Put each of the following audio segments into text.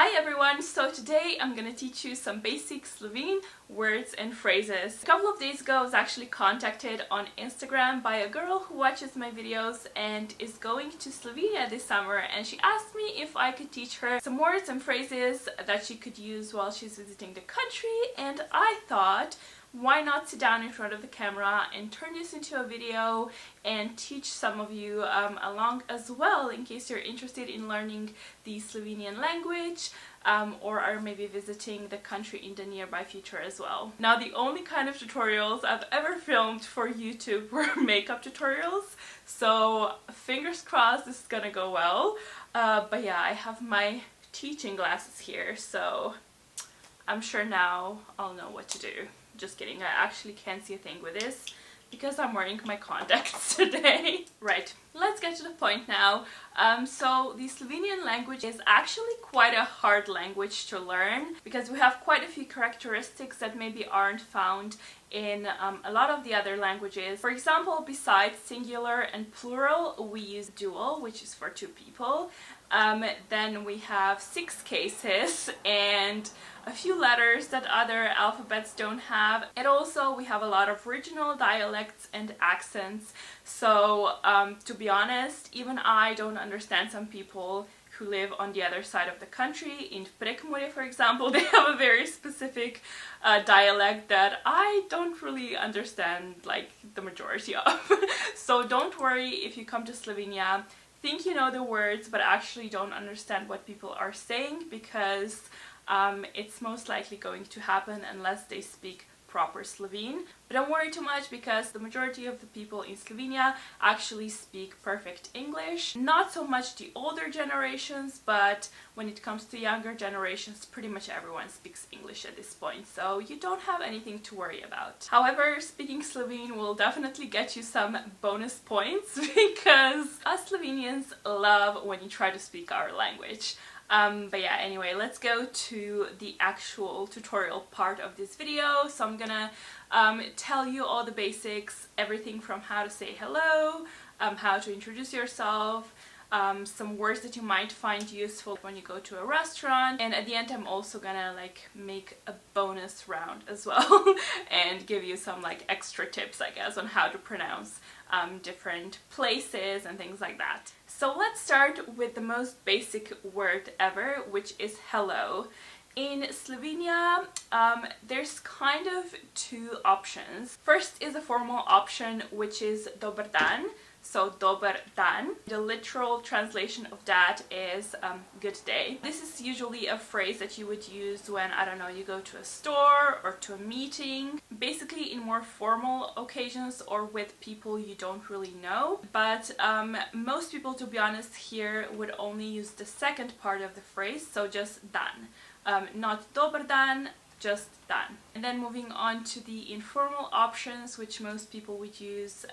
Hi everyone, so today I'm gonna teach you some basic Slovene words and phrases. A couple of days ago I was actually contacted on Instagram by a girl who watches my videos and is going to Slovenia this summer, and she asked me if I could teach her some words and phrases that she could use while she's visiting the country, and I thought, why not sit down in front of the camera and turn this into a video and teach some of you along as well, in case you're interested in learning the Slovenian language or are maybe visiting the country in the nearby future as well. Now, the only kind of tutorials I've ever filmed for YouTube were makeup tutorials, so fingers crossed this is gonna go well. But yeah, I have my teaching glasses here, so I'm sure now I'll know what to do. Just kidding, I actually can't see a thing with this because I'm wearing my contacts today. Right, let's get to the point now. So the Slovenian language is actually quite a hard language to learn because we have quite a few characteristics that maybe aren't found in a lot of the other languages. For example, besides singular and plural, we use dual, which is for two people. Then we have 6 cases and a few letters that other alphabets don't have. And also we have a lot of regional dialects and accents. So to be honest, even I don't understand some people who live on the other side of the country. In Prekmurje, for example, they have a very specific dialect that I don't really understand, like, the majority of. So don't worry if you come to Slovenia, think you know the words but actually don't understand what people are saying, because it's most likely going to happen unless they speak proper Slovene. But don't worry too much, because the majority of the people in Slovenia actually speak perfect English. Not so much the older generations, but when it comes to younger generations, pretty much everyone speaks English at this point, so you don't have anything to worry about. However, speaking Slovene will definitely get you some bonus points because us Slovenians love when you try to speak our language. But yeah, anyway, let's go to the actual tutorial part of this video. So I'm gonna tell you all the basics, everything from how to say hello, how to introduce yourself, some words that you might find useful when you go to a restaurant, and at the end I'm also gonna make a bonus round as well and give you some extra tips, I guess, on how to pronounce different places and things like that. So let's start with the most basic word ever, which is hello. In Slovenia, there's kind of 2 options. First is a formal option, which is dober dan. So dober dan. The literal translation of that is good day. This is usually a phrase that you would use when, I don't know, you go to a store or to a meeting. Basically in more formal occasions or with people you don't really know. But most people, to be honest, here would only use the second part of the phrase, so just dan. Not dober dan, just dan. And then moving on to the informal options, which most people would use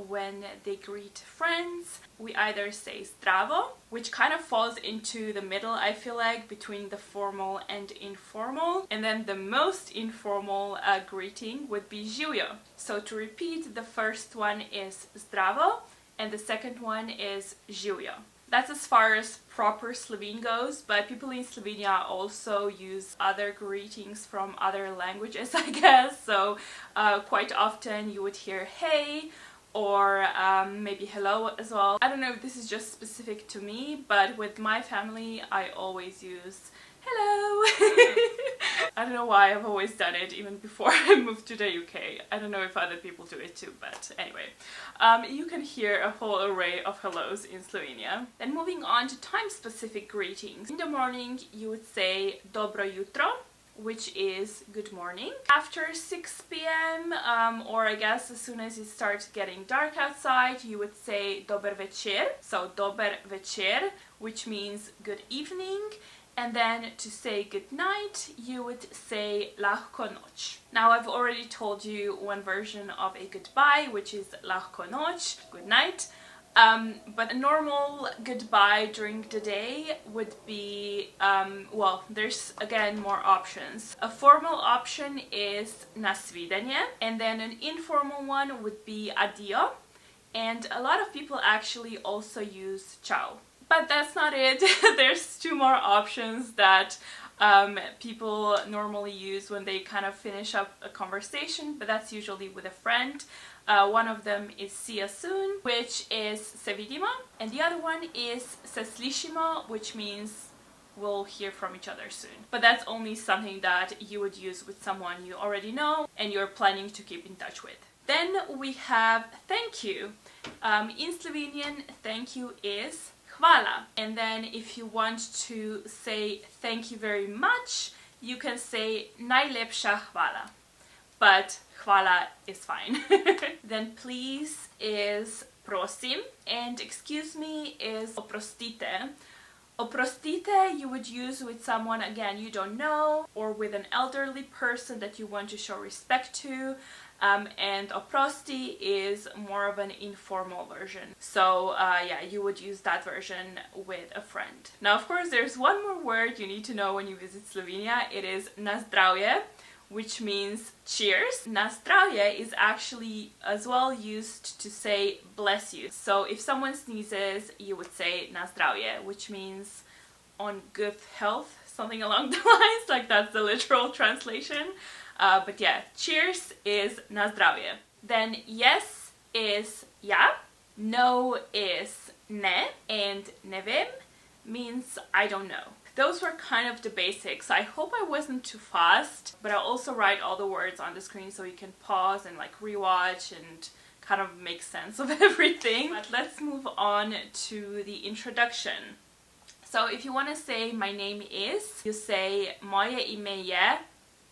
when they greet friends. We either say zdravo, which kind of falls into the middle, I feel like, between the formal and informal. And then the most informal greeting would be živjo. So to repeat, the first one is zdravo and the second one is živjo. That's as far as proper Slovene goes, but people in Slovenia also use other greetings from other languages, I guess. So quite often you would hear hey, or maybe hello as well. I don't know if this is just specific to me, but with my family I always use hello. I don't know why, I've always done it even before I moved to the UK. I don't know if other people do it too, but anyway. You can hear a whole array of hellos in Slovenia. Then moving on to time-specific greetings. In the morning you would say dobro jutro, which is good morning. After 6 p.m. Or I guess as soon as it starts getting dark outside, you would say dober večer. So dober večer, which means good evening. And then to say good night, you would say lahko noč. Now, I've already told you one version of a goodbye, which is lahko noč, good night. But a normal goodbye during the day would be, well, there's again more options. A formal option is nasvidenje, and then an informal one would be adio. And a lot of people actually also use ciao. But that's not it. There's two more options that people normally use when they kind of finish up a conversation, but that's usually with a friend. One of them is see you soon, which is se vidimo, and the other one is se slyšimo, which means we'll hear from each other soon. But that's only something that you would use with someone you already know and you're planning to keep in touch with. Then we have thank you. In Slovenian, thank you is hvala. And then if you want to say thank you very much, you can say najlepša hvala. But hvala is fine. Then please is prosim, and excuse me is oprostite. Oprostite you would use with someone, again, you don't know, or with an elderly person that you want to show respect to. And oprosti is more of an informal version. So yeah, you would use that version with a friend. Now, of course, there's one more word you need to know when you visit Slovenia. It is na zdravje, which means cheers. Na zdravje is actually as well used to say bless you. So if someone sneezes, you would say na zdravje, which means on good health, something along the lines, like that's the literal translation. But yeah, cheers is na zdravje. Then yes is ja, no is ne, and ne vem means I don't know. Those were kind of the basics. I hope I wasn't too fast, but I'll also write all the words on the screen so you can pause and like rewatch and kind of make sense of everything. But let's move on to the introduction. So if you want to say my name is, you say moje ime je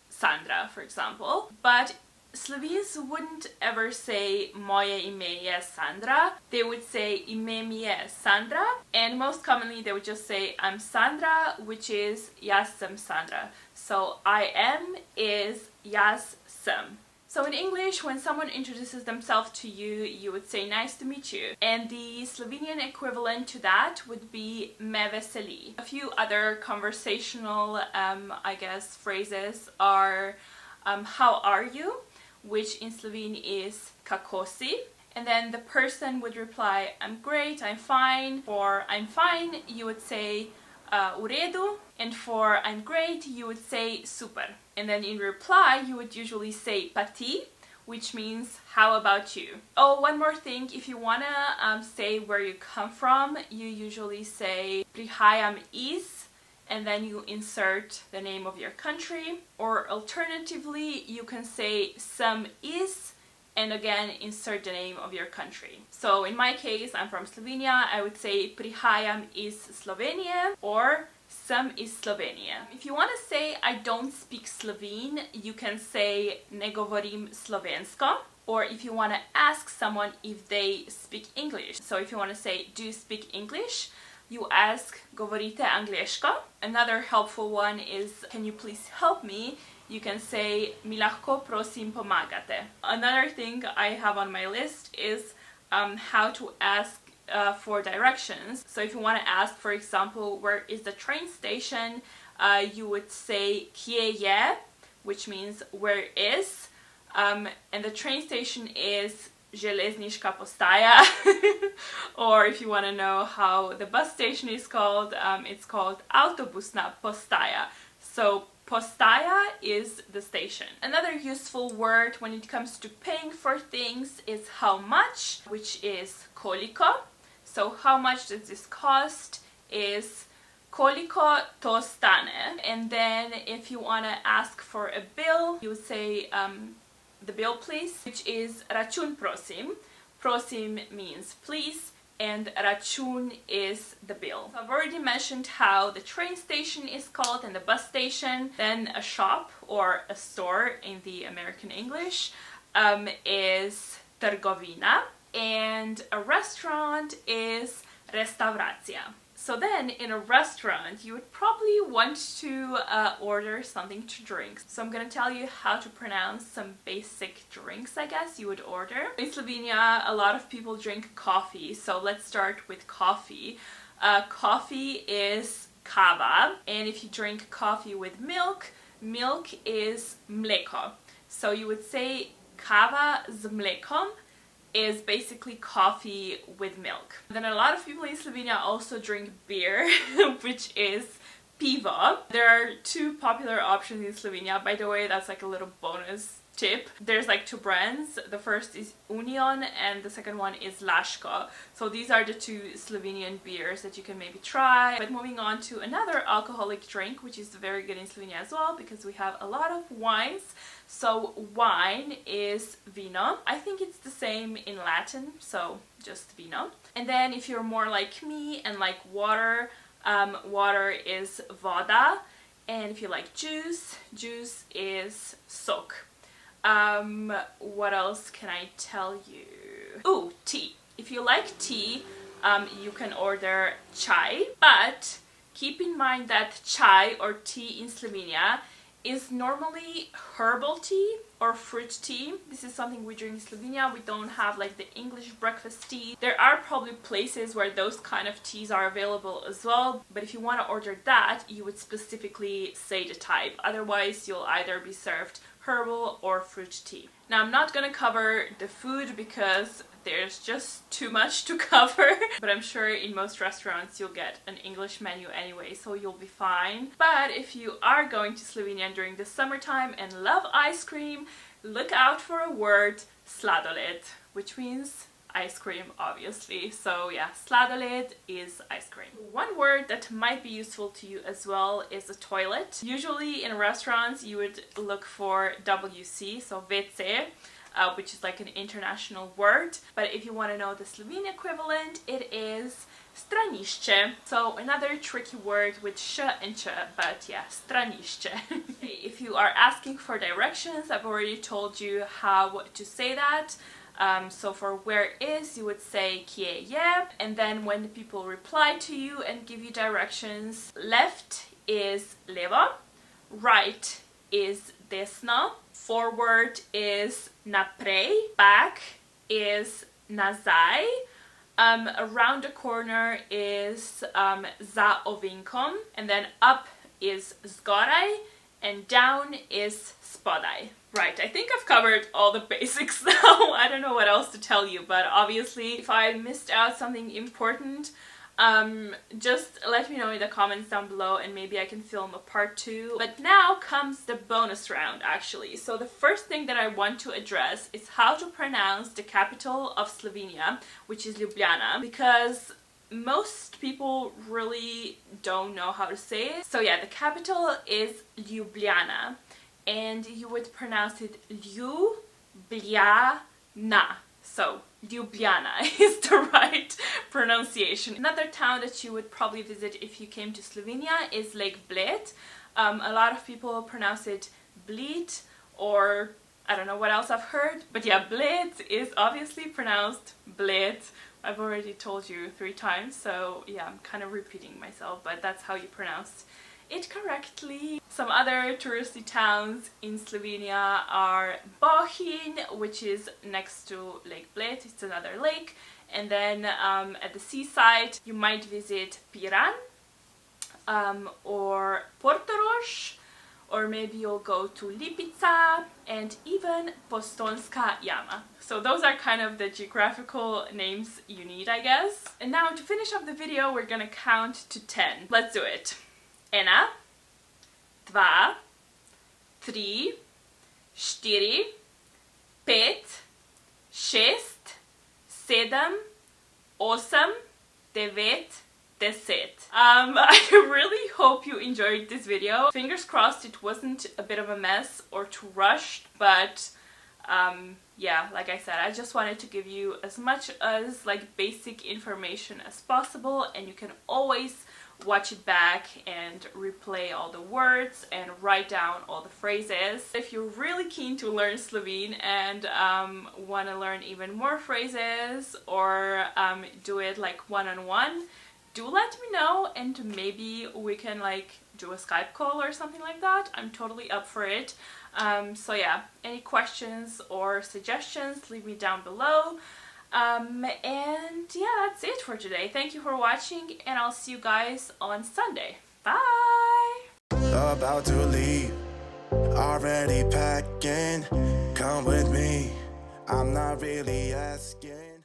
Sandra, for example. But Slovenes wouldn't ever say moje ime je Sandra. They would say ime mi je Sandra, and most commonly they would just say I'm Sandra, which is jaz sem Sandra. So I am is jaz sem. So in English, when someone introduces themselves to you, you would say nice to meet you. And the Slovenian equivalent to that would be me veseli. A few other conversational, I guess, phrases are how are you? Which in Slovene is kako si. And then the person would reply, I'm great, I'm fine. For I'm fine, you would say v redu. And for I'm great, you would say super. And then in reply, you would usually say pa ti, which means how about you? Oh, one more thing, if you wanna say where you come from, you usually say prihajam iz, and then you insert the name of your country. Or alternatively, you can say sem iz, and again insert the name of your country. So in my case, I'm from Slovenia, I would say prihajam iz Slovenije or sem iz Slovenije. If you want to say I don't speak Slovene, you can say ne govorim slovensko. Or if you want to ask someone if they speak English. So if you want to say do you speak English, you ask govorite angliško. Another helpful one is can you please help me? You can say mi lahko prosim pomagate. Another thing I have on my list is how to ask for directions. So if you want to ask, for example, where is the train station, you would say kje je, which means where is, and the train station is železniška postaja. Or if you want to know how the bus station is called, it's called autobusna postaja. So postaja is the station. Another useful word when it comes to paying for things is how much, which is koliko. So how much does this cost is koliko to stane. And then if you want to ask for a bill, you would say the bill please, which is račun prosim. Prosim means please, and račun is the bill. So I've already mentioned how the train station is called and the bus station. Then a shop or a store in the American English is trgovina, and a restaurant is restauracija. So then in a restaurant you would probably want to order something to drink. So I'm gonna tell you how to pronounce some basic drinks I guess you would order. In Slovenia a lot of people drink coffee, so let's start with coffee. Coffee is kava, and if you drink coffee with milk, milk is mleko. So you would say kava z mlekom, is basically coffee with milk. Then a lot of people in Slovenia also drink beer, which is pivo. There are two popular options in Slovenia. By the way, that's like a little bonus tip. There's like two brands. The first is Union and the second one is Laško. So these are the two Slovenian beers that you can maybe try. But moving on to another alcoholic drink, which is very good in Slovenia as well, because we have a lot of wines. So wine is vino. I think it's the same in Latin, so just vino. And then if you're more like me and like water, water is voda. And if you like juice, juice is sok. What else can I tell you? Ooh, tea. If you like tea, you can order chai, but keep in mind that chai or tea in Slovenia is normally herbal tea or fruit tea. This is something we drink in Slovenia. We don't have like the English breakfast tea. There are probably places where those kind of teas are available as well, but if you want to order that, you would specifically say the type. Otherwise, you'll either be served herbal or fruit tea. Now, I'm not gonna cover the food because there's just too much to cover, but I'm sure in most restaurants you'll get an English menu anyway, so you'll be fine. But if you are going to Slovenia during the summertime and love ice cream, look out for a word, sladoled, which means ice cream, obviously. So yeah, sladoled is ice cream. One word that might be useful to you as well is a toilet. Usually in restaurants you would look for WC, so WC, which is like an international word. But if you want to know the Slovene equivalent, it is stranišče. So another tricky word with sh and ch, but yeah, stranišče. If you are asking for directions, I've already told you how to say that. So for where is, you would say kje je, and then when the people reply to you and give you directions, left is levo, right is desno, forward is naprej, back is nazaj, around the corner is za ovinkom, and then up is zgoraj, and down is spodaj. Right, I think I've covered all the basics now. I don't know what else to tell you, but obviously if I missed out something important, just let me know in the comments down below and maybe I can film a part 2. But now comes the bonus round actually. So the first thing that I want to address is how to pronounce the capital of Slovenia, which is Ljubljana, because most people really don't know how to say it. So yeah, the capital is Ljubljana, and you would pronounce it Ljubljana. So Ljubljana is the right pronunciation. Another town that you would probably visit if you came to Slovenia is Lake Bled. A lot of people pronounce it Bled, or I don't know what else I've heard, but yeah, Bled is obviously pronounced Bled. I've already told you 3 times, so yeah, I'm kind of repeating myself, but that's how you pronounce it correctly. Some other touristy towns in Slovenia are Bohinj, which is next to Lake Bled, it's another lake, and then at the seaside you might visit Piran, or Portorož, or maybe you'll go to Lipica and even Postojnska jama. So those are kind of the geographical names you need, I guess. And now to finish up the video, we're gonna count to 10. Let's do it. 1, 2, 3, 4, 5, 6, 7, 8, 9, 10. I really hope you enjoyed this video. Fingers crossed it wasn't a bit of a mess or too rushed, but yeah, like I said, I just wanted to give you as much as like basic information as possible, and you can always watch it back and replay all the words and write down all the phrases. If you're really keen to learn Slovene and want to learn even more phrases, or do it like one-on-one, do let me know and maybe we can like do a Skype call or something like that. I'm totally up for it. So yeah, any questions or suggestions, leave me down below. And yeah, that's it for today. Thank you for watching, and I'll see you guys on Sunday. Bye! About to leave, already packing, come with me. I'm not really asking.